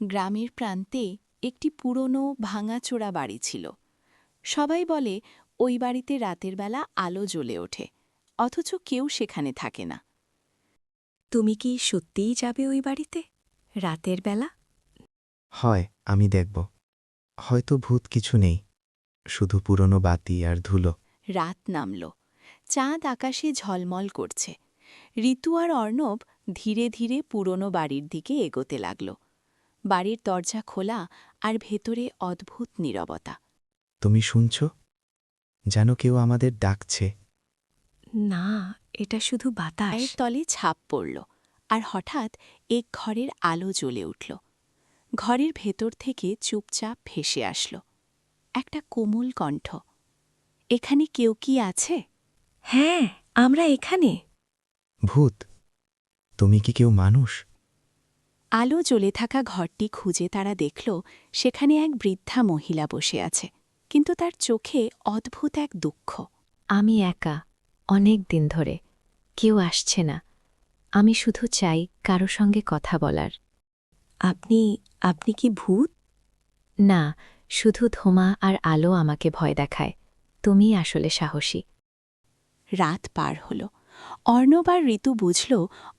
গ্রামের প্রান্তে একটি পুরনো ভাঙাচোরা বাড়ি ছিল। সবাই বলে ওই বাড়িতে রাতের বেলা আলো জ্বলে ওঠে, অথচ কেউ সেখানে থাকে না। তুমি কি সত্যিই যাবে ওই বাড়িতে রাতের বেলা? হয়, আমি দেখব। হয়তো ভূত কিছু নেই, শুধু পুরনো বাতি আর ধুলো। রাত নামল, চাঁদ আকাশে ঝলমল করছে। ঋতু আর অর্ণব ধীরে ধীরে পুরনো বাড়ির দিকে এগোতে লাগল। বাড়ির দরজা খোলা আর ভেতরে অদ্ভুত নীরবতা। তুমি শুনছ? যেন কেউ আমাদের ডাকছে। না, এটা শুধু বাতাস। পায়ের তলে ছাপ পড়ল, আর হঠাৎ এক ঘরের আলো জ্বলে উঠল। ঘরের ভেতর থেকে চুপচাপ ভেসে আসল একটা কোমল কণ্ঠ। এখানে কেউ কি আছে? হ্যাঁ, আমরা এখানে। ভূত? তুমি কি কেউ মানুষ? আলো জ্বলে থাকা ঘরটি খুঁজে তারা দেখল সেখানে এক বৃদ্ধা মহিলা বসে আছে, কিন্তু তার চোখে অদ্ভুত এক দুঃখ। আমি একা, অনেক দিন ধরে। কেউ আসছে না। আমি শুধু চাই কারো সঙ্গে কথা বলার। আপনি আপনি কি ভূত? না, শুধু ধোঁয়া আর আলো আমাকে ভয় দেখায়। তুমি আসলে সাহসী। রাত পার হল। অর্ণব আর ঋতু বুঝল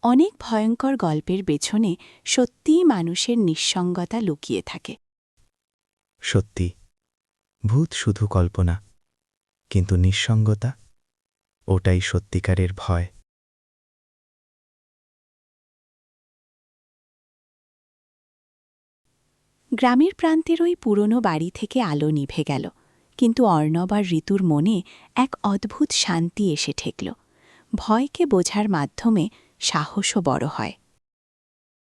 অনেক ভয়ঙ্কর গল্পের পেছনে সত্যিই মানুষের নিঃসঙ্গতা লুকিয়ে থাকে। সত্যি, ভূত শুধু কল্পনা, কিন্তু নিঃসঙ্গতা, ওটাই সত্যিকারের ভয়। গ্রামের প্রান্তের ওই পুরনো বাড়ি থেকে আলো নিভে গেল, কিন্তু অর্ণব আর ঋতুর মনে এক অদ্ভুত শান্তি এসে ঠেকল। ভয়কে বোঝার মাধ্যমে সাহসও বড় হয়।